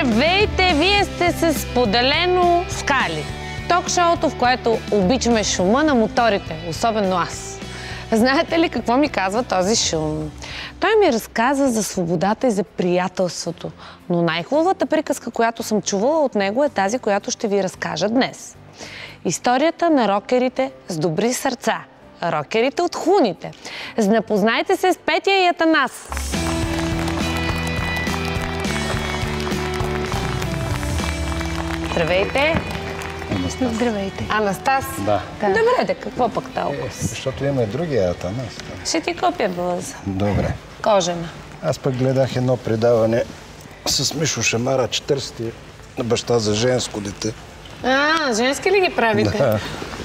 Здравейте! Вие сте с Споделено Скали. Ток-шоуто, в което обичаме шума на моторите, особено аз. Знаете ли какво ми казва този шум? Той ми разказа за свободата и за приятелството. Но най-хубавата приказка, която съм чувала от него, е тази, която ще ви разкажа днес. Историята на рокерите с добри сърца. Рокерите от хуните. Запознайте се с Петя и Атанас. Здравейте! Анастас. Здравейте. Анастас? Да. Добре, де, какво пък толкова? Защото има и другия Атанас. Ще ти купя блъза. Добре. Кожена. Аз пък гледах едно предаване с Мишо Шамара, 40 на баща за женско дете. Женски ли ги правите? Да.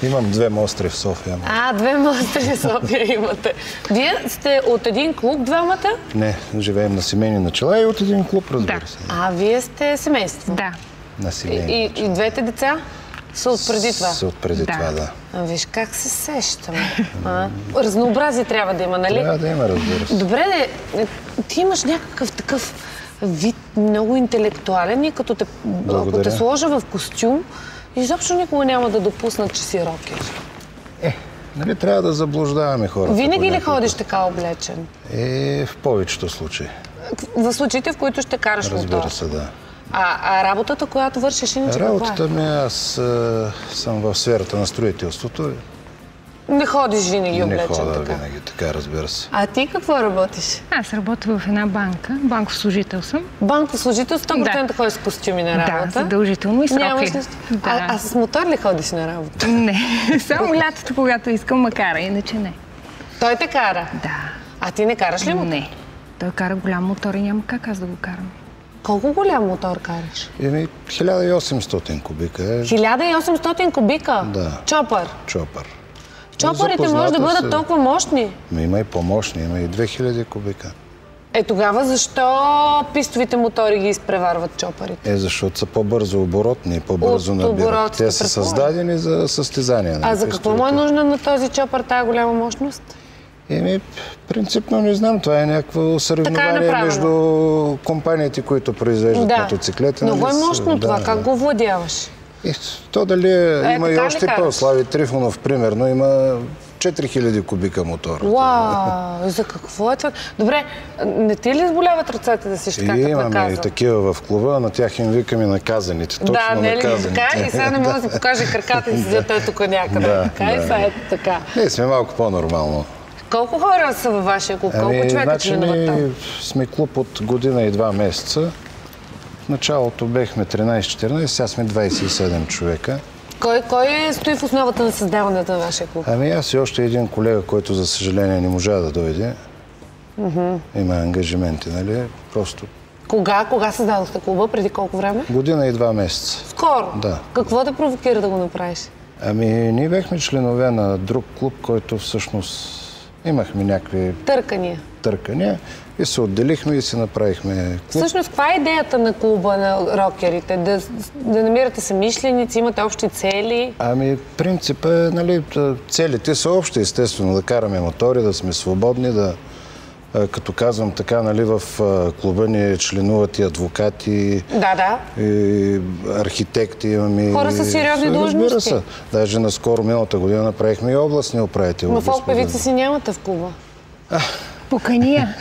Имам 2 мостри в София. Две мостри в София имате. Вие сте от един клуб, двамата? Не, живеем на семейни начала и от един клуб, разбира се. Вие сте семейство? Да. На семейни начала. И двете деца са от преди това? Са от преди това, да. Виж как се сещам. Разнообразие трябва да има, нали? Трябва да има, разбира се. Добре, ти имаш някакъв такъв вид много интелектуален и ако те сложа в костюм, изобщо никога няма да допуснат, че си рокер. Нали трябва да заблуждаваме хората? Винаги ли ходиш така облечен? В повечето случаи. В случаите, в които ще караш мотор? Разбира се, да. А работата, която вършиш, иначе Работата ми, аз съм в сферата на строителството. Не ходиш винаги облечен така? Не хода винаги така, разбира се. А ти какво работиш? Аз работя в една банка. Банков служител съм. Банков служител, 100% ходиш с костюми на работа? Да, задължително и с рокли. А с мотор ли ходиш на работа? Не, само лятото, когато искам, ма кара, иначе не. Той те кара? Да. А ти не караш ли мотор? Не. Той кара голям мотор и няма как аз да го карам. Колко голям мотор караш? 1800 кубика. 1800 кубика? Да. Чопър? Чопър. Чопърите може да бъдат толкова мощни? Има и по-мощни, има и 2000 кубика. Тогава защо пистовите мотори ги изпреварват чопърите? Защото са по-бързо оборотни и по-бързо набират. Те са създадени за състезания. А за какво му е нужна на този чопър тая голяма мощност? Принципно не знам. Това е някакво съревнование между компаниите, които произвеждат мотоциклети. Много е мощно това. Как го владяваш? То дали има и още по-Слави Трифонов, примерно, има 4000 кубика мотор. Вау! За какво е това? Добре, не ти ли изболяват ръцете да си ще както наказва? Имаме и такива в клуба, на тях им викаме наказаните. Точно наказаните. Така и сега не мога да си покаже краката и си зато тук някъде. Така и сега ето така. Ние сме малко по-нормално. Колко хора са във вашия клуб? Колко човека членуват там? Ние сме клуб от година и 2 месеца. В началото бехме 13-14, сега сме 27 човека. Кой стои в основата на създаването на вашия клуб? Аз и още един колега, който за съжаление не можа да дойде. Има ангажименти, нали? Просто... Кога създадохте клуба? Преди колко време? Година и 2 месеца. Скоро? Да. Какво те провокира да го направиш? Ние бехме членове на друг клуб, който всъщност имахме някакви... Търкания. И се отделихме и си направихме клуб. Всъщност, каква е идеята на клуба на рокерите? Да намирате съмишленици, имате общи цели? Принципът е, нали, целите са общи, естествено, да караме мотори, да сме свободни, като казвам така, нали, в клуба ни членуват и адвокати, и архитекти имаме. Хора са сериозни длъжности. Разбира се. Даже наскоро миналата година направихме и областни управители. Но фолк певица си нямате в клуба? Покания.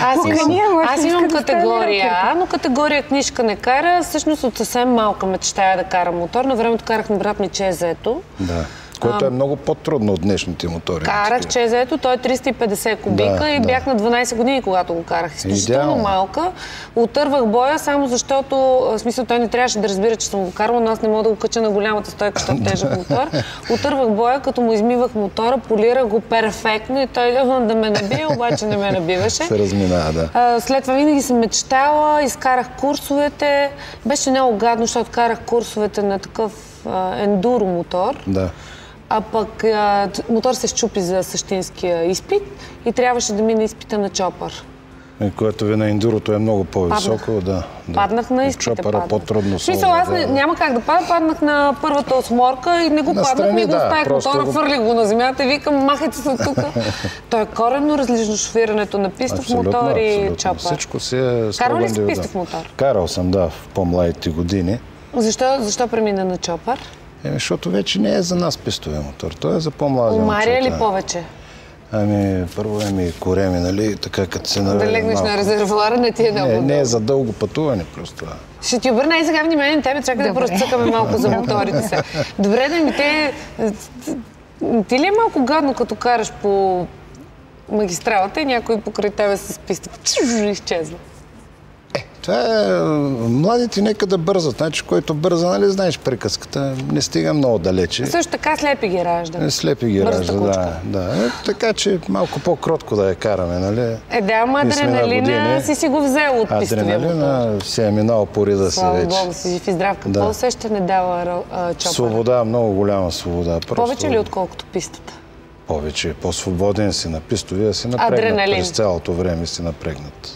Аз имам категория А, но категория книжка не кара. Всъщност от съвсем малка мечтая да карам мотор. На времето карах на брат ми ЧЗ-то. Да. Което е много по-трудно от днешните мотори. Карах ЧЗ-то, той е 350 кубика и бях на 12 години, когато го карах. Изключително малка. Отървах боя, само защото, в смисъл, той не трябваше да разбира, че съм го карала, но аз не мога да го кача на голямата стойка, защото тежък мотор. Отървах боя, като му измивах мотора, полирах го перфектно и той да ме набие, обаче не ме набиваше. Се разминава, да. След това винаги съм мечтала, изкарах курсовете. Беше много гадно, защото карах курсовете на такъв ендуро мотор. Да. А пък мотор се счупи за същинския изпит и трябваше да мине изпита на чопър. Което ви на ендурото е много по-високо. Да. Паднах на изпите. Чопъра по-трудно се Мисъл, аз няма как да паднах на първата осморка и не го паднах, ми го оставих мотора, фърлих го на земята и викам, махайте се тук. Той е коренно различно шофирането на пистов мотор и чопър. Всичко си е Карал ли си пистов мотор? Карал съм, да, в по-младите години. Защо премина на чопър? Защото вече не е за нас пистовия мотор, той е за по-млади момчета. Умаря ли повече? Първо кореми, нали, така като се наведе. Да легнеш на резервуара, не ти е много. Не е за дълго пътуване, просто това. Ще ти обърна и сега внимание на тебе, чакай да разцъкаме малко за моторите сега. Добре, да ми ти ли е малко гадно, като караш по магистралата и някой покрай тебе с писта изчезва? Това е... Младите нека да бързат. Значи, който бърза, нали, знаеш приказката, не стига много далече. Също така слепи ги ражда. Слепи ги ражда, да. Така че малко по-кротко да я караме, нали? Ама адреналина си го взел от пистовия мотор. Адреналина си е минал по рида си вече. Слава Богу, си жив и здрав. Какво усещане дава чопъра? Свобода, много голяма свобода. Повече ли отколкото пистата? Повече. По-свободен си на пистовия, си напрегнат. През цялото време си напрегнат.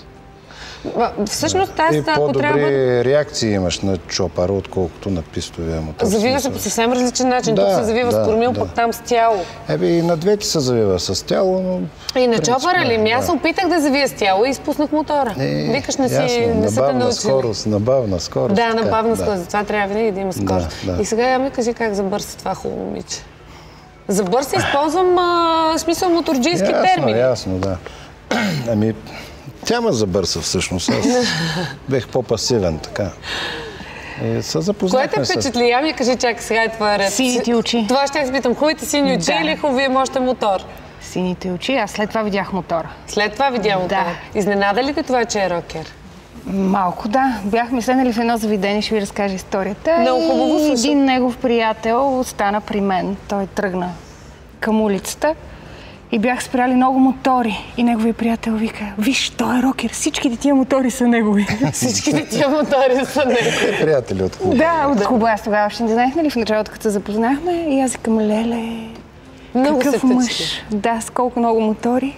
Всъщност тази, ако трябва... по-добри реакции имаш на чопъра, отколкото на пистовия мотор. Завива се по съвсем различен начин. Тук се завива с кормил, пък там с тяло. И на двете се завива с тяло, но... И на чопъра ли? Аз се опитах да завия с тяло и изпуснах мотора. Викаш, не са те научили. Набавна скорост. Да, набавна скорост. Затова трябва винаги да има скорост. И сега ми кажи как за бърз това хубаво момиче. За бърз използвам смисъл моторджийски термини. Ясно, да. Тя ме забърса всъщност. Аз бех по-пасивен, така. Кое те впечатли? Я ми кажи, чакай сега това е ред. Сините очи. Това ще спитам. Хубавите сини очи или хубавия мощен мотор? Сините очи, аз след това видях мотора. След това видя мотора? Изненада ли те това, че е рокер? Малко, да. Бяхме седнали в едно заведение, ще ви разкажа историята. Много хубаво слушам. Един негов приятел остана при мен. Той тръгна към улицата. И бях спряли много мотори. И неговия приятел вика, виж, той е рокер, всичките тия мотори са негови. Всичките тия мотори са негови. Приятели от клуба. Да, от клуба. Аз тогава още не знаех, нали, в началото, като се запознахме. И аз викам, леле, какъв мъж. Да, с колко много мотори.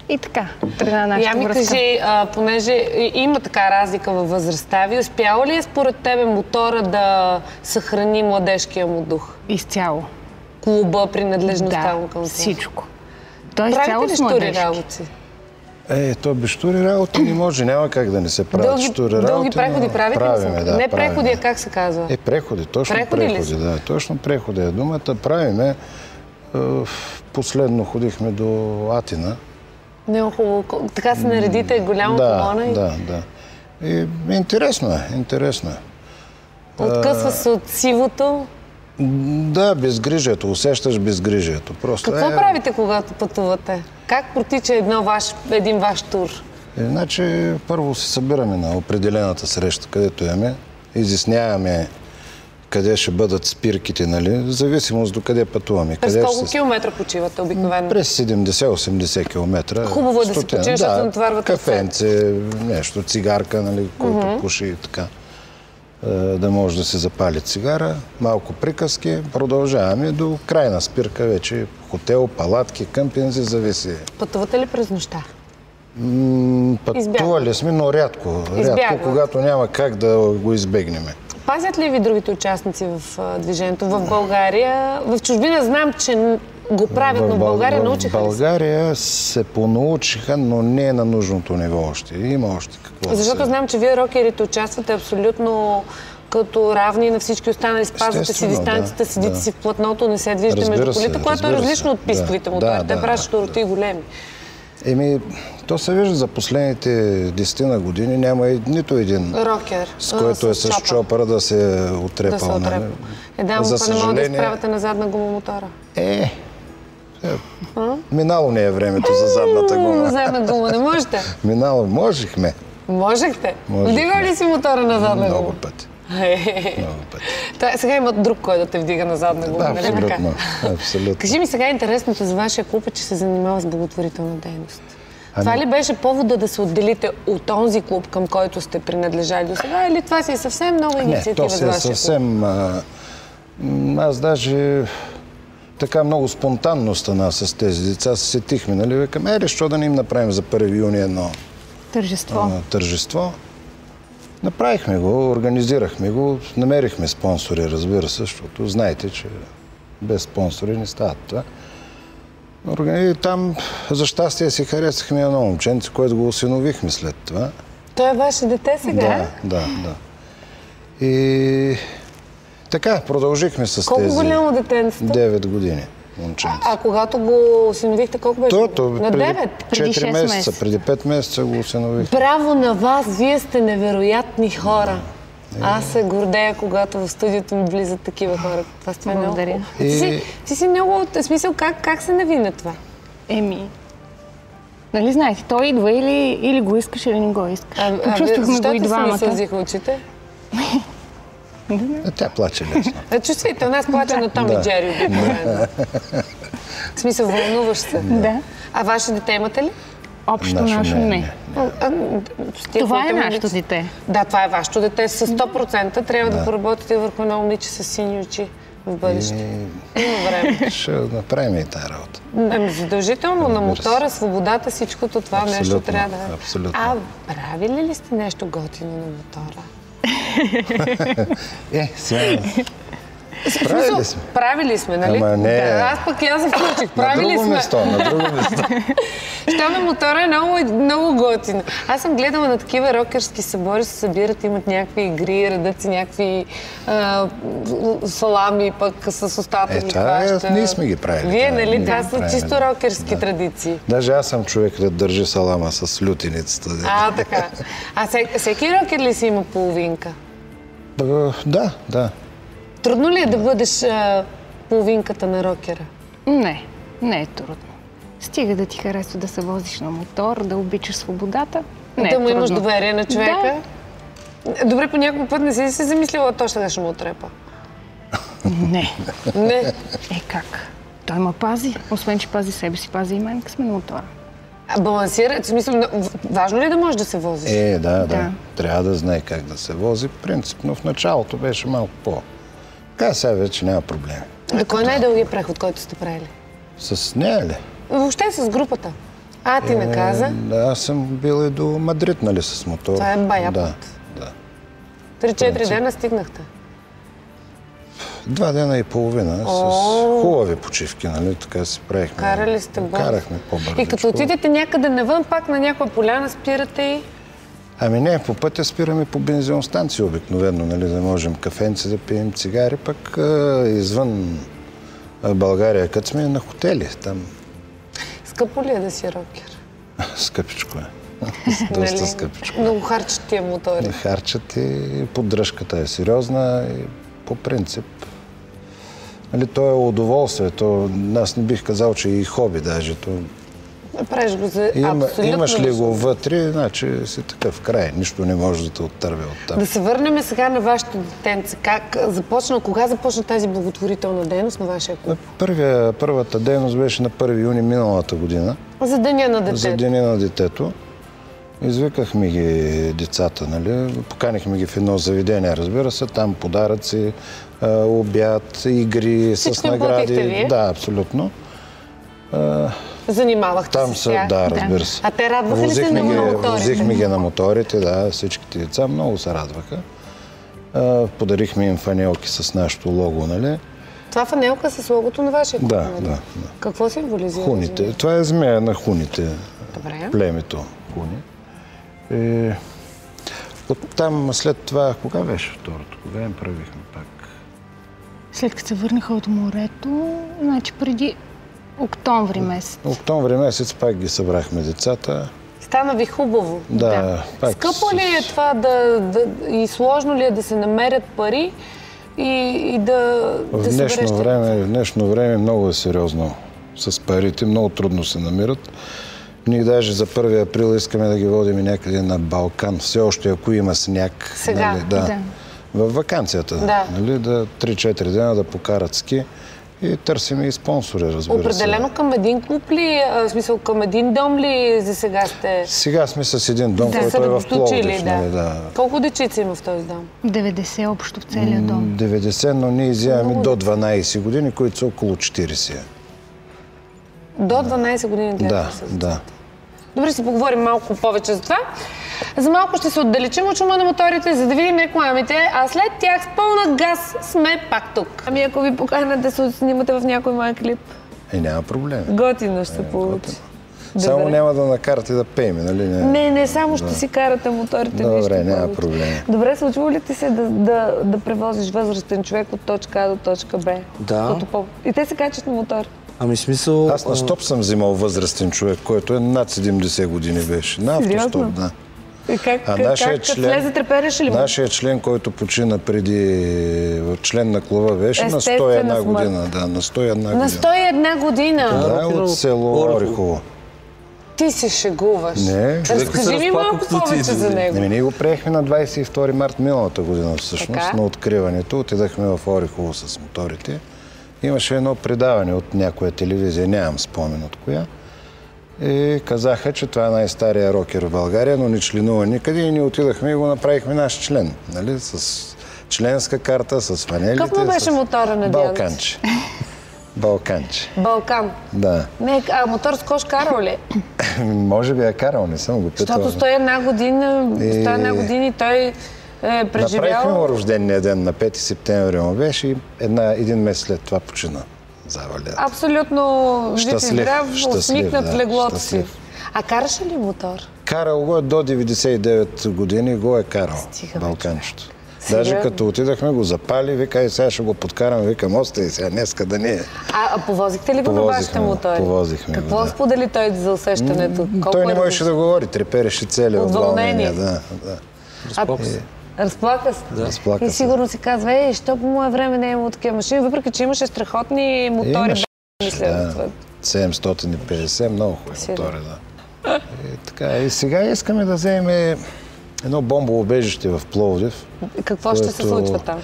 И така, тръгна нашата връзка. Я ми кажи, понеже има така разлика във възрастта ви, успява ли е според тебе мотора да съхрани младежкия му дух? Изцяло. Клуба, принадлежността му към това? Всичко. Правите ли штури работи? То без штури работи не може. Няма как да не се правят штури работи. Дълги преходи правите ли? Да, не преходи, а как се казва? Преходи, точно преходи. Да, точно преходи е думата. Правиме. Последно ходихме до Атина. Много хубаво. Така се наредите голяма колона и... Да. И интересно е, интересно е. Откъсва се от сивото. Да, безгрижието. Усещаш безгрижието. Какво правите, когато пътувате? Как протича един ваш тур? Значи, първо се събираме на определената среща, където имаме. Изясняваме къде ще бъдат спирките, нали? В зависимост до къде пътуваме. През колко километра почивате обикновено? През 70-80 километра. Хубаво е да се починеш, защото натоварвате кафенце, нещо, цигарка, нали, който пуши и така. Да може да се запали цигара, малко приказки, продължаваме до крайна спирка вече. Хотел, палатки, къмпинзи, зависи. Пътувате ли през нощта? Пътували сме, но рядко. Рядко, когато няма как да го избегнем. Пазят ли ви другите участници в движението в България? В чужбина знам, че го правят, но в България научиха ли се? В България се понаучиха, но не е на нужното ниво още. Има още какво. Защото знам, че вие, рокерите, участвате абсолютно като равни на всички останали. Спазвате си дистанцията, седите си в платното, не се движите между колите, което е различно от пистовите мотори. Те правят щуроти големи. То се вижда за последните 10 години няма нито един рокер, с който е с чопъра да се е отрепал. За съжаление... не мога да изправяте на задна гума мотора. Минало не е времето за задната гума. Задна гума не можете? Минало, можехме. Можехте? Вдига ли си мотора на задна гума? Много пъти. Сега има друг, кой да те вдига на задна гума. Абсолютно. Кажи ми сега, интересното за вашия клуб е, че се занимава с благотворителна дейност. Това ли беше повода да се отделите от онзи клуб, към който сте принадлежали до сега, или това си е съвсем нова инициатива за вашия клуб? Съвсем... Аз даже така много спонтанно стана с тези деца. Се сетихме, нали? Викаме, защо да не им направим за 1 юни едно тържество. Направихме го, организирахме го, намерихме спонсори, разбира се, защото знаете, че без спонсори не стават това. Там, за щастие, си харесахме едно момченце, което го осиновихме след това. Той е ваше дете сега? Да. И така, продължихме с колко тези... Колко голямо детенцето? 9 години, момченце. А когато го осиновихте, колко беше? На 9? Преди 4 месеца, преди 5 месеца го осинових. Браво на вас! Вие сте невероятни хора. Аз се гордея, когато в студиото ми влизат такива хора. Това е много хубаво. Ти си много... В смисъл, как се навина това? Нали знаете, той идва или го искаш, или не го искаш. Почувствахме го и двамата. Защо ти се насълзиха очите? Тя плаче лесно. Чувствително, аз плача на Том и Джери обикновено. В смисъл, вълнуваш се. Да. А ваше дете имате ли? Общо наше не. Това е нашето дете. Да, това е вашето дете. С 100% трябва да поработите върху едно момиче с сини очи в бъдеще. Има време. Ще направим и тази работа. Задължително на мотора, свободата, всичкото това нещо трябва да... Абсолютно. Правили ли сте нещо готино на мотора? Сега... Правили сме, нали? Ама не. Аз пък я се включих. Правили сме. На друго место. Що на мотора е много готино. Аз съм гледала на такива рокерски събори, се събират, имат някакви игри, редат си някакви салами, пък с устата ги хваща. Ние сме ги правили. Вие, нали? Това са чисто рокерски традиции. Даже аз съм човек да държи салама с лютеницата. Така. А всеки рокер ли си има половинка? Да. Трудно ли е да бъдеш половинката на рокера? Не е трудно. Стига да ти харесва да се возиш на мотор, да обичаш свободата. Да му имаш доверие на човека? Да. Добре, по някой път не си замислила, то ще му отрепа? Не. Как? Той ме пази. Освен, че пази себе си, пази и мен, сме на мотора. Балансира, в смисъл, важно ли е да можеш да се возиш? Да. Трябва да знае как да се вози. Принципно в началото беше малко Така сега вече няма проблеми. Кой е най-дългият преход, който сте правили? С нея ли? Въобще с групата. Ти не каза? Аз съм бил и до Мадрид, нали, с мотор. Това е бая път. 3-4 дена стигнахте? 2 дена и половина, с хубави почивки, нали, така си правихме. Карали сте бързо? Карахме по-бързо. И като отидете някъде навън, пак на някоя поляна спирате и... Не, по пътя спираме по бензиностанции обикновено, нали, да можем кафенци да пием цигари, пък извън България, като сме на хотели там. Скъпо ли е да си рокер? Скъпичко е. Доста скъпичко. Много харчат тия мотори. Харчат и поддръжката е сериозна и по принцип. Нали, то е удоволствие. Аз не бих казал, че и хоби даже. Правиш го за абсолютно. Имаш ли го вътре, значи си такъв край. Нищо не може да те оттърве от там. Да се върнем сега на вашето детенце. Кога започна тази благотворителна дейност на вашия клуб? Първата дейност беше на 1 юни миналата година. За деня на детето? За деня на детето. Извикахме ги децата, нали? Поканихме ги в едно заведение, разбира се. Там подаръци, обяд, игри с награди. Вие? Да, абсолютно. Занимавахте се с тях? Да, разбира се. А те радваха ли се на моторите? Возихме ги на моторите, да, всичките деца много се радваха. Подарихме им фанелки с нашото лого, нали? Това фанелка с логото на вашия клуб? Да. Какво символизира? Хуните. Това е змея на хуните. Добре. Племето хуни. Оттам след това, кога беше второто? Кога им правихме пак? След като се върнаха от морето, значи преди октомври месец. Октомври месец пак ги събрахме децата. Стана ви хубаво. Да. Скъпо ли е това и сложно ли е да се намерят пари и да събереш? В днешно време много е сериозно с парите. Много трудно се намират. Ние даже за 1 април искаме да ги водим някъде на Балкан. Все още, ако има сняг. Сега? Нали, да. В ваканцията. Да. Нали, 3-4 дена да покарат ски. И търсим и спонсори, разбира се. Определено към един клуб ли, в смисъл към един дом ли за сега сте? Сега сме с един дом, който е в Пловдив. Да. Колко дечица има в този дом? 90 общо в целия дом. 90, но ние изяваме до 12 години, които са около 40. До 12 години гледате с децата? Добре, си поговорим малко повече за това. За малко ще се отдалечим от шума на моторите, за да видим рекламите, а след тях с пълна газ сме пак тук. Ами ако ви поканат да се снимате в някой мой клип? Няма проблем. Готино ще се получи. Само няма да накарате да пеем, нали? Не, само ще си карате моторите. Добре, няма проблем. Добре, случва ли ти се да превозиш възрастен човек от точка А до точка Б? Да. И те се качат на мотор? Ами смисъл... Аз на стоп съм взимал възрастен човек, който е над 70 години беше. На автостоп, да. И как слезе трепереше ли? Нашия член, който почина преди член на клуба, беше на 101 година. Да, на 101 година. На 101 година? Да, от село Орехово. Ти се шегуваш. Не. Разкажи ми малко повече за него. Ние го приехме на 22 март миналата година всъщност, на откриването. Отидахме в Орехово с моторите. Имаше едно предаване от някоя телевизия, нямам спомен от коя. И казаха, че това е най-стария рокер в България, но не членува никъде и ние отидахме и го направихме наш член. Нали? С членска карта, с фанелите. Какъв му беше мотора на дядо? Балканче. Балканче. Балкан? Да. Не, мотор с кош карал ли? Може би е карал, не съм го питал. Защото 101 години той е преживял... Направихме му рождения ден на 5 септември му беше и един месец след това почина. Заваля. Абсолютно жив и здрав, усмихнат в леглото си. А караше ли мотор? Карал го до 99 години, го е карал. Балканчето. Даже като отидахме, го запали, вика и сега ще го подкарам, викам, остай сега, днеска да не е. А повозихте ли го на вашите мотори? Повозихме го, Какво сподели той за усещането? Той не можеше да говори, трепереше цели от вълнение. Разплака се. Да. И сигурно си казва, що по мое време не е имало такива машини, въпреки че имаше страхотни мотори. Да, 750, много хубави мотори, да. Така, и сега искаме да вземем едно бомбоубежище в Пловдив. Какво ще се случва там?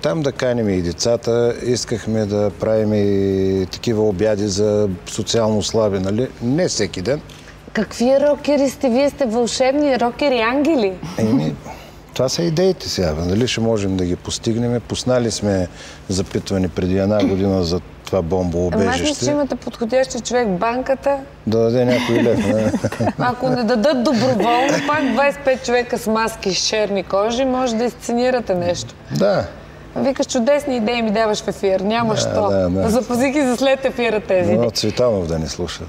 Там да каним и децата. Искахме да правим и такива обяди за социално слаби, нали? Не всеки ден. Какви рокери сте? Вие сте вълшебни рокери ангели? Това са идеите сега. Дали ще можем да ги постигнем? Пуснали сме запитване преди една година за това бомбоубежище. Аз че имате подходящи човек в банката. Да даде някой лев. Ако не дадат доброволно, пак 25 човека с маски с черни кожи, може да изценирате нещо. Да. Викаш, чудесни идеи ми даваш в ефир. Няма що. Запази ги за след ефира тези. Но Цветанов да не слуша.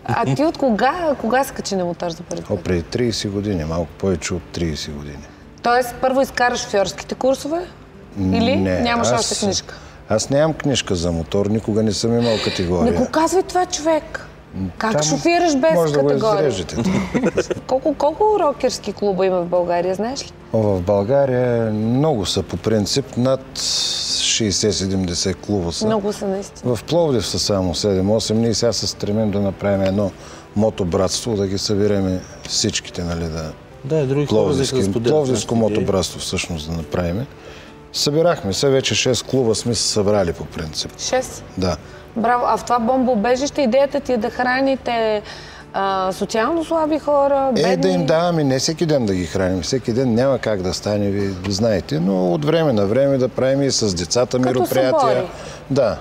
А ти от кога се качи на мотор за първи път? Преди 30 години, малко повече от 30 години. Тоест, първо изкараш шофьорските курсове? Или нямаш още книжка? Аз нямам книжка за мотор, никога не съм имал категория. Не го казвай това, човек. Как шофираш без може категория? Може да го изрежете. Колко рокерски клуба има в България, знаеш ли? В България много са по принцип, над 60-70 клуба са. Много са наистина. В Пловдив са само 7-8. Ние сега се стремим да направим едно мотобратство, да ги събираме всичките, нали, да, и други хора да се споделят. Пловдивско мотобратство всъщност да направим. Събирахме се, вече 6 клуба сме се събрали по принцип. 6? Да. Браво. А в това бомбоубежище идеята ти е да храните социално слаби хора, бедни? Да им даваме не всеки ден да ги храним. Всеки ден няма как да стане, вие знаете, но от време на време да правим и с децата мероприятия. Да,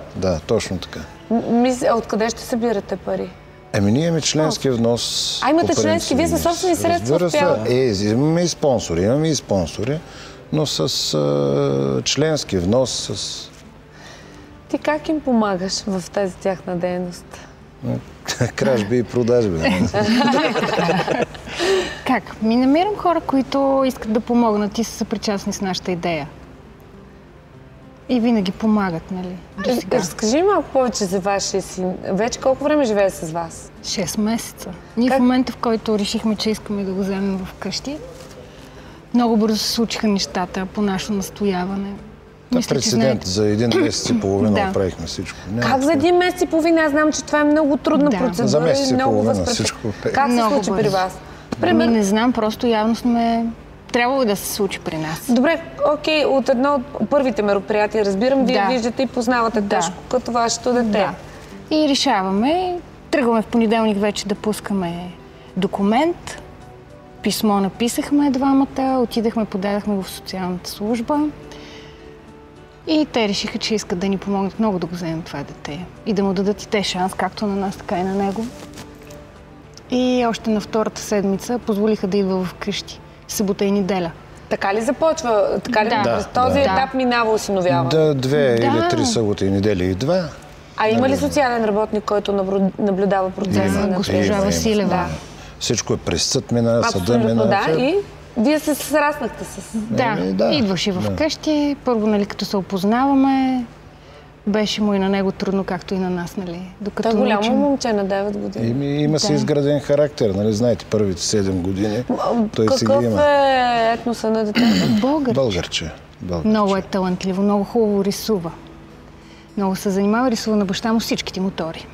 точно така. Откъде ще събирате пари? Ние имаме членски внос. Имате членски, вие със собствени средства успявате? Имаме и спонсори, но с членски внос. Ти как им помагаш в тази тяхна дейност? Кражби и продажби. Как? Намирам хора, които искат да помогнат и са съпричастни с нашата идея. И винаги помагат, нали? Разкажи малко повече за вашия син. Вече колко време живее с вас? 6 месеца. Ние в момента, в който решихме, че искаме да го вземем вкъщи, много бързо се случиха нещата по наше настояване. Прецедент за 1 месец и половина направихме всичко. Как за 1 месец и половина? Аз знам, че това е много трудна процедура. За месец и половина всичко. Как се случи при вас? Не знам, просто явно сме... Трябвало да се случи при нас. Добре, окей, от едно от първите мероприятия, разбирам, вие виждате и познавате тежко, като вашето дете. Да. И решаваме, тръгваме в понеделник вече да пускаме документ. Писмо написахме двамата, отидахме, подадахме го в социалната служба. И те решиха, че искат да ни помогнат много да го вземем това дете. И да му дадат и те шанс, както на нас, така и на него. И още на втората седмица позволиха да идва вкъщи. Събота и неделя. Така ли започва? Така ли през този етап минава осиновяване? Да, 2 или 3 събота и недели идва. А има ли социален работник, който наблюдава процеса? Госпожа Василева. Всичко е през съд мина, съда мина. Да, и вие се сраснахте с... Да, идваше вкъщи. Първо, нали, като се опознаваме, беше му и на него трудно, както и на нас, нали. Той е голямо момче на 9 години. Има си изграден характер, нали, знаете, първите 7 години. Какъв е етноса на детето? Българче. Много е талантливо, много хубаво рисува. Много се занимава, рисува на баща му всичките мотори.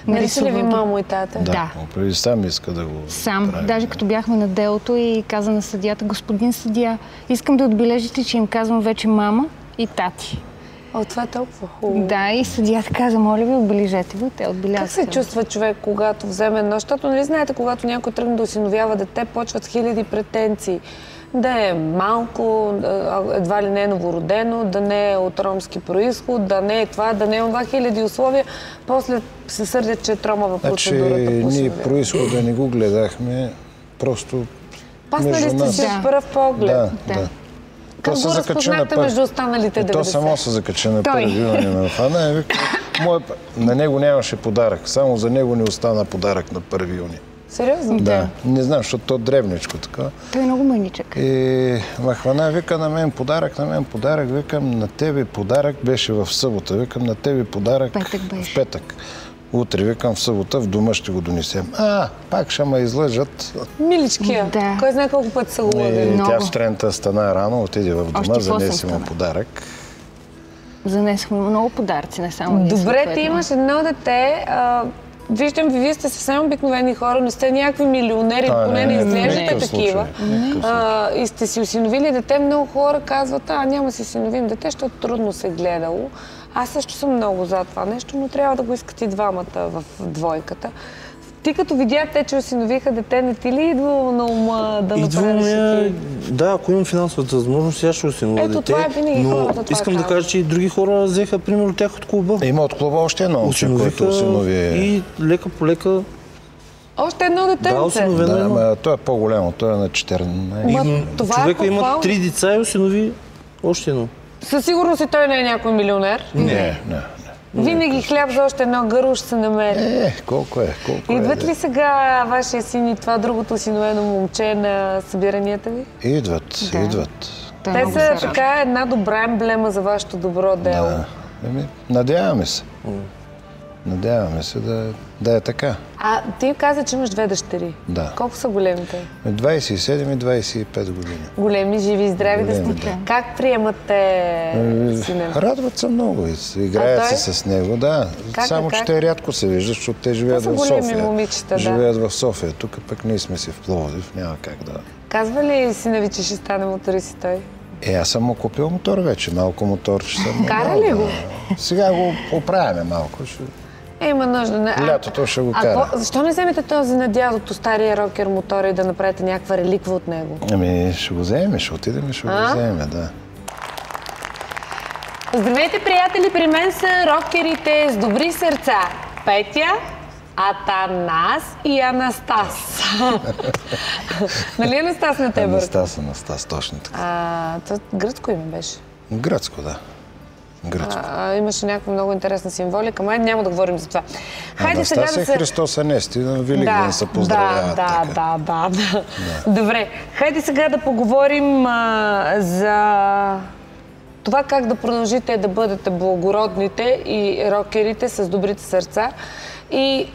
Нариса ли ви мамо и тата? Да. Преди сам иска да го сам. прави. Даже като бяхме на делото и каза на съдията: господин съдия, искам да отбележите, че им казвам вече мама и тати. Това е толкова хубаво. Да, и съдията каза: моля ви, отбележете го. Те отбелязаха. Как се чувства човек, когато вземе едно? Защото, нали знаете, когато някой тръгне да осиновява дете, почват хиляди претенции. Да е малко, едва ли не е новородено, да не е от ромски произход, да не е това, да не е това, хиляди условия. После се сърдят, че е тромава процедурата. Ние произхода не го гледахме, просто паснали сте си от пръв поглед. Да. Как го разпознахте между останалите 90? То само се закача на първи на фана. На него нямаше подарък. Само за него не остана подарък на 1 юни. Сериозно? Да. Не знам, защото то древничко така. Той е много мъничък. И Махвана вика: на мен подарък, викам: на тебе подарък беше в събота, викам: на тебе подарък в петък. Утре, викам, в събота в дома ще го донесем. Пак ще ме излъжат. Миличкия. Да. Кой знае колко път са лудили. Тя сутринта стана рано, отиде в дома, занесе му подарък. Занесохме много подаръци, не само ние. Добре, ти имаш едно дете. Виждам, вие сте съвсем обикновени хора, не сте някакви милионери, поне не изглеждате такива. И сте си осиновили дете. Много хора казват: няма си осиновим дете, защото трудно се гледало. Аз също съм много за това нещо, но трябва да го искат и двамата в двойката. Ти като видяхте, че осиновиха дете, не ти ли идва на ума да направиш? Да, ако имам финансовата възможност, сега ще осиновя дете. Това е винаги хората. Искам да кажа, че и други хора взеха пример от тях от клуба. Има от клуба още едно момче, което осинови. И лека по лека. Още едно детенце? Да, осиновено. Да, той е по-голямо, той е на 14. Човека има 3 деца и осинови още едно. Със сигурност и той не е някой милионер? Не. Винаги хляб за още едно гърло ще се намери. Колко е? Идват ли сега вашия син и това другото осиновено момче на събиранията ви? Идват. Те са така една добра емблема за вашето добро дело. Надяваме се. Надяваме се да е така. Ти каза, че имаш 2 дъщери. Да. Колко са големите? 27 и 25 години. Големи, живи и здрави да сте. Как приемате сина? Радват се много. Играят се с него, да. Само, че те рядко се виждат, защото те живеят в София. Големи момичета, живеят в София. Тук пък ние сме си в Пловдив. Няма как да... Казва ли сина ви, че ще стане моторист той? Аз съм му купил мотор вече. Малко моторче съм. Кара ли го? Сега го оправяме малко. Има нужда. Лятото ще го кара. Защо не вземете този на дядото, стария рокер мотор и да направите някаква реликва от него? Ще го вземем, ще отидем и ще го вземем, да. Здравейте, приятели! При мен са рокерите с добри сърца. Петя, Атанас и Анастас. Нали Анастас на теб? Анастас, точно така. Гръцко име беше? Гръцко, да. Имаше някаква много интересна символика. Май няма да говорим за това. Анастас е Христос Анести, на Великден се поздравяват. Да. Добре, хайде сега да поговорим за това как да продължите да бъдете благородните и рокерите с добрите сърца и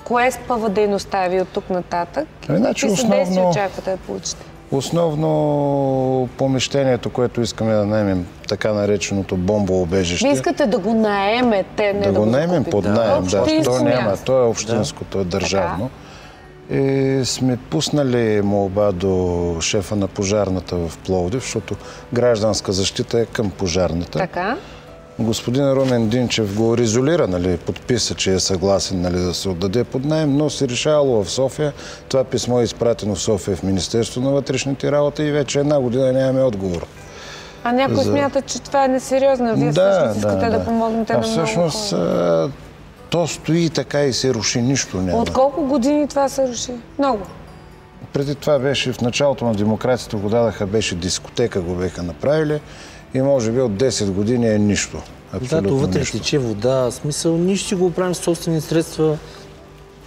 кое спъва дейността ви от тук нататък? Какви съдействия очаквате да получите? Основно помещението, което искаме да наемем, така нареченото бомбоубежище. Вие искате да го наемете, не да го наемем под наем, да. То е общинско, то е държавно. И сме пуснали молба до шефа на пожарната в Пловдив, защото гражданска защита е към пожарната. Така. Господин Румен Динчев го резолира, подписа, че е съгласен да се отдаде под наем, но се решавало в София. Това писмо е изпратено в София в Министерството на вътрешните работи и вече 1 година нямаме отговор. А някой смята, че това е несериозно. Вие всъщност искате да помогнете на много хора. то стои така и се руши, нищо няма. От колко години това се руши? Много. Преди това беше в началото на демокрацията го дадаха, беше дискотека, го беха направили и може би от 10 години е нищо. Абсолютно вътре нищо. тече вода, смисъл, ние ще го правим с собствени средства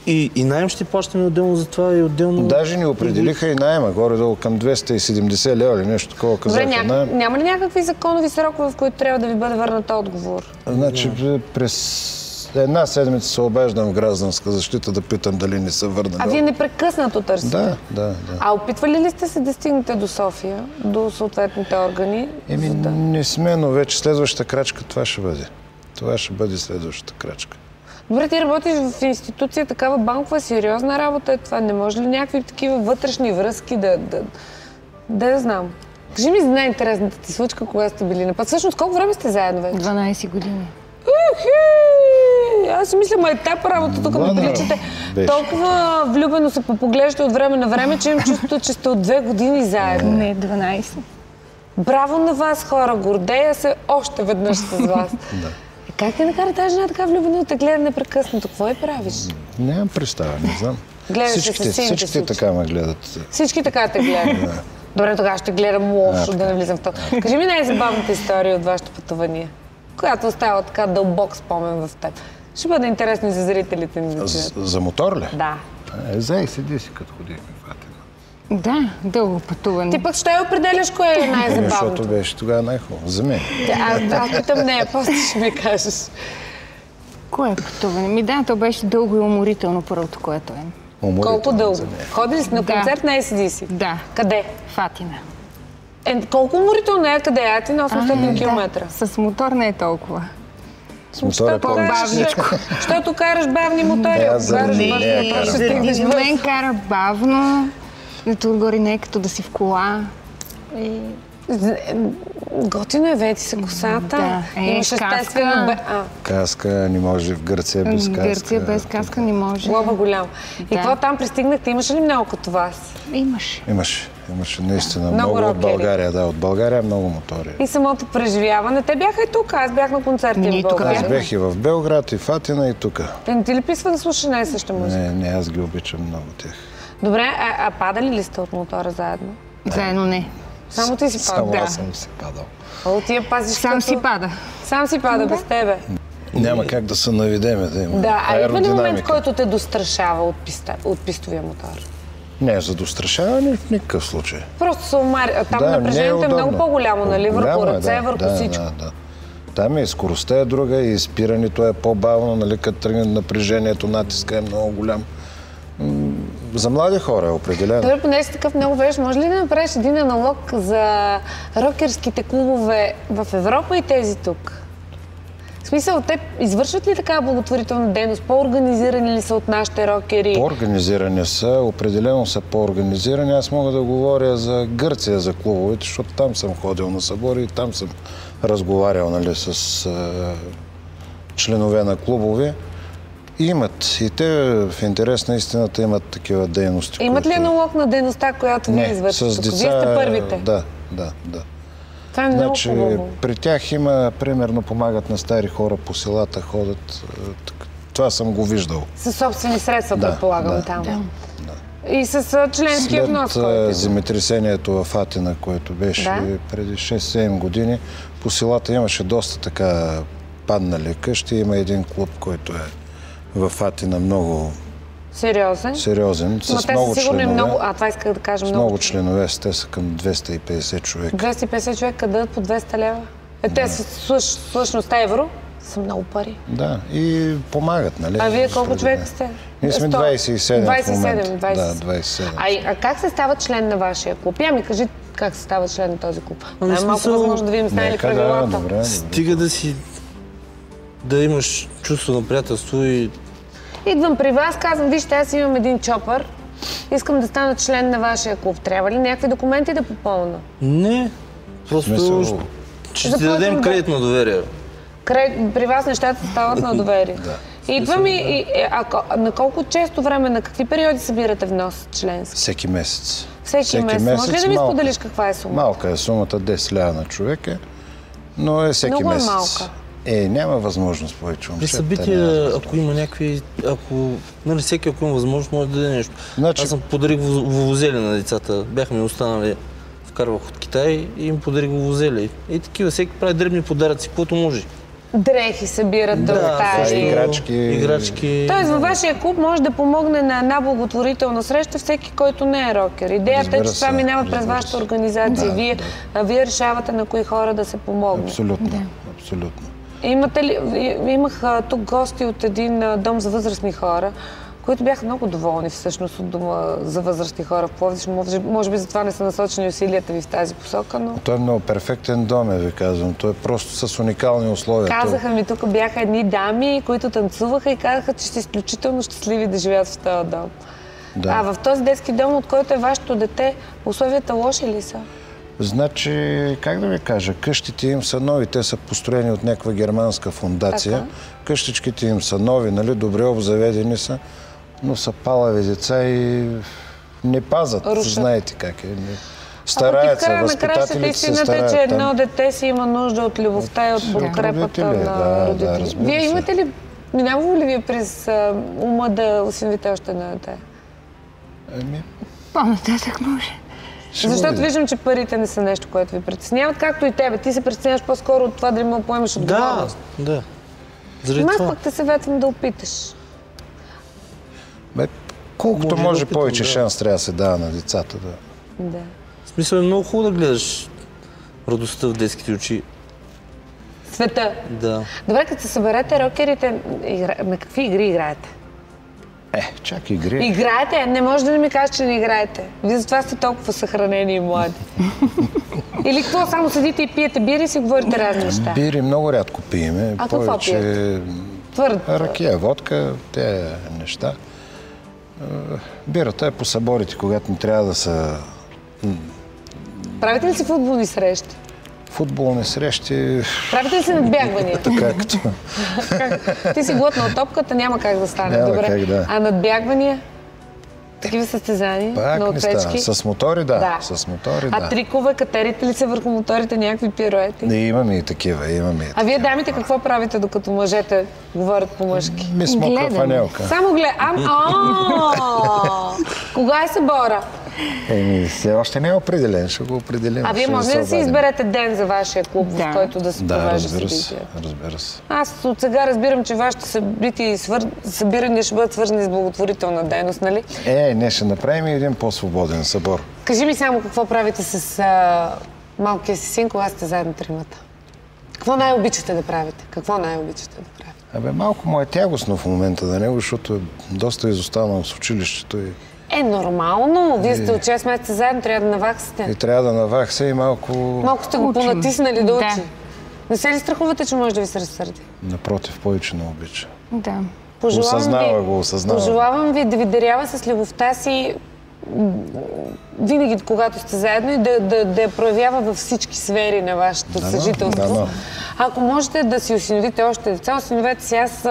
и найем ще плащаме отделно за това и отделно... Даже ни определиха и найема, горе-долу към 270 лева или нещо такова казаха. Добре, няма ли някакви законови срокове, в които трябва да ви бъде върнат отговор? Значи през една седмица се обаждам в гражданска защита да питам дали не са върнали. А вие непрекъснато търсите? Да. А опитвали ли сте се да стигнете до София, до съответните органи? Не сме, но вече следващата крачка това ще бъде. Това ще бъде следващата крачка. Добре, ти работиш в институция, такава банкова, сериозна работа е това. Не може ли някакви такива вътрешни връзки да знам? Кажи ми за най-интересната ти случка, кога сте били на път. Всъщност, колко време сте заедно вече? 12 години. Аз си мисля, етап работа тук ме приличате. Толкова влюбено се попоглеждате от време на време, че имам чувството, че сте от 2 години заедно. Не, 12. Браво на вас, хора! Гордея се още веднъж с вас. Как е да кара тази жена така влюбена да те гледа непрекъснато? Какво я правиш? Нямам представа, не знам. Всички така ме гледат. Всички така те гледат? Добре, тогава ще гледам лошо, да не влизам в това. Кажи ми най-забавната история от вашето пътуване, която остава така дълбок спомен в теб. Ще бъде интересно и за зрителите ни. За мотор ли? Да. Зай, седи си, като ходихме в Атина. Да, дълго пътуване. Ти пък ще определяш кое е най-забавното. Защото беше тогава най-хубаво. За мен. Аз питам нея, после ще ми кажеш. Кое е пътуване? Да, то беше дълго и уморително първото, което е. Колко дълго? Ходили си на концерт на ACDC? Да. Къде? В Атина. Колко уморително е? Къде е Атина? 800 км. С мотор не е толкова. С мотор е по-бавничко. Защото караш бавни мотори. Мен кара бавно. Отгоре не е като да си в кола. Готино е, вети се косата. Да. Имаш естествено... Каска не може в Гърция без каска. В Гърция без каска не може. Глоба голямо. И какво там пристигнахте? Имаше ли много като вас? Имаше наистина много от България. Да, от България много мотори. И самото преживяване. Те бяха и тук. Аз бях на концерти в България. Аз бях и в Белград, и в Атина, и тук. Те не ти ли писва да слушаш не съща музика? Не, аз ги обичам много тях. Добре, а падали ли сте от мотора заедно? Заедно не. Само ти си падал? Само аз съм си падал. О, ти я пазиш Сам си пада. Сам си пада без тебе. Няма как да се наведеме да има. Да, а има ли момент, който те дострашава от пистовия мотор? Не, за дострашаване в никакъв случай. Просто се умари. Там напрежението е много по-голямо, нали? Върху ръце, върху всичко. Да. Там и скоростта е друга, и спирането е по-бавно, нали? Като тръгне напрежението, натиска е много голям. За млади хора е определено. Добре, понеже си такъв много виж, може ли да направиш един аналог за рокерските клубове в Европа и тези тук? В смисъл, те извършват ли така благотворителна дейност? По-организирани ли са от нашите рокери? По-организирани са, определено са по-организирани. Аз мога да говоря за Гърция, за клубовете, защото там съм ходил на събори и там съм разговарял, нали, с членове на клубове. Имат. И те в интерес на истината имат такива дейности. Имат ли аналог на дейността, която вие извършвате? С деца... Вие сте първите? Да. Това е много хубаво. При тях има, примерно, помагат на стари хора по селата, ходят. Това съм го виждал. Със собствени средства, предполагам, там. Да. И с членския внос, който след земетресението в Атина, което беше преди 6-7 години, по селата имаше доста така паднали къщи. Има един клуб, който е в Атина много сериозен, с много членове. Това исках да кажа. Много членове, те са към 250 човека. 250 човека дадат по 200 лева? Те всъщност евро са много пари. Да, и помагат, нали? А вие колко човека сте? Ние сме 27 в момента. 27. Да, 27. А как се става член на вашия клуб? Я ми кажи как се става член на този клуб. Малко възможно да видим знае ли правилата. Стига да имаш чувство на приятелство и... Идвам при вас, казвам, вижте, аз имам един чопър, искам да стана член на вашия клуб. Трябва ли някакви документи да попълна? Не, просто ще ти дадем кредит на доверие. При вас нещата стават на доверие. Идвам и на колко често време, на какви периоди събирате внос членски? Всеки месец. Всеки месец. Може ли да ми споделиш каква е сумата? Малка е сумата, 10 лева на човека, но е всеки месец. Много е малка. Няма възможност повече. При събития, ако има някакви... Нали, всеки, ако има възможност, може да даде нещо. Значи... Аз съм подарих вувузели на децата. Бяхме останали, вкарвах от Китай и им подарих вувузели. И такива, всеки прави дребни подаръци, каквото може. Дрехи събират играчки. Тоест във вашия клуб може да помогне на една благотворителна среща всеки, който не е рокер. Идеята е, че това минава през вашата организация. Вие решавате на кои хора да се помогне. Абсолютно. Имах тук гости от един дом за възрастни хора, които бяха много доволни всъщност от дома за възрастни хора в Пловдив. Може би затова не са насочени усилията ви в тази посока, но... Той е много перфектен дом, ви казвам. Той е просто с уникални условия. Казаха ми, тук бяха едни дами, които танцуваха и казаха, че са изключително щастливи да живеят в този дом. Да. А в този детски дом, от който е вашето дете, условията лоши ли са? Значи, как да ви кажа, къщите им са нови, те са построени от някаква германска фундация. Така. Къщичките им са нови, нали, добре обзаведени са, но са палави деца и не пазят. Рушат. Знаете как е. Стараят се, възпитателите се стараят. Че едно дете си има нужда от любовта и от подкрепата на родителите. Вие имате ли, минава ли вие през ума да осиновите още на дете? По-нататък може. Защото виждам, че парите не са нещо, което ви притесняват, както и тебе. Ти се притесняваш по-скоро от това дали мога поемеш отговорност. Да. Аз пък те съветвам да опиташ. Колкото може повече шанс трябва да се дава на децата. Да. В смисъл е много хубаво да гледаш радостта в детските очи. Света. Да. Добре, като се съберете рокерите, на какви игри играете? Чак игри. Играете? Не може да ми кажеш, че не играете. Вие затова сте толкова съхранени и млади. Или какво, само седите и пиете бири и си говорите разни неща? Бири много рядко пиеме. А какво пиете? Ракия, водка, те неща. Бирата е по съборите, когато не трябва да са... Правите ли си футболни срещи? Футболни срещи... Правите ли си надбягвания? Така като... Ти си глътнал топката, няма как да стане. Няма добре. Как, да. А надбягвания? Такива състезания? Пак на отсечки? С мотори, да. С мотори, а трикове, катерите ли се върху моторите някакви пируети? Имаме и такива, А вие, дамите, какво правите, докато мъжете говорят по-мъжки? Ми смоква фанелка. Само Кога е събора? Все още не е определен, ще го определим. А вие може ли да си изберете ден за вашия клуб, в който да се провежда събития? Разбира се. Аз от сега разбирам, че вашите събития и събирания ще бъдат свързани с благотворителна дейност, нали? Не, ще направим един по-свободен събор. Кажи ми само какво правите с малкия си син, когато сте заедно тримата. Какво най-обичате да правите? Малко му е тягостно в момента да него, защото е доста изостанал с училището и... Нормално. Вие сте от 6 месеца заедно, трябва да наваксате. И трябва да навакса и малко... Малко сте го понатиснали да учи. Не се ли страхувате, че може да ви се разсърди? Напротив, повече не обича. Да. Осъзнава. Пожелавам ви да ви дарява с любовта си винаги, когато сте заедно и да я проявява във всички сфери на вашето съжителство. Ако можете да си осиновите още деца, осиновете си. Аз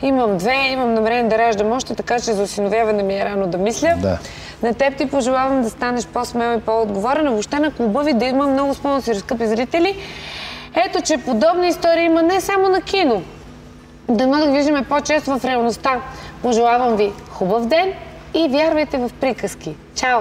имам 2, имам намерение да раждам още, така че за осиновяване ми е рано да мисля. Да. На теб ти пожелавам да станеш по-смел и по-отговорен, а въобще на клуба ви да има много спонсори, скъпи зрители. Ето, че подобна история има не само на кино. Дано да ги виждаме по-често в реалността. Пожелавам ви хубав ден и вярвайте в приказки. Чао!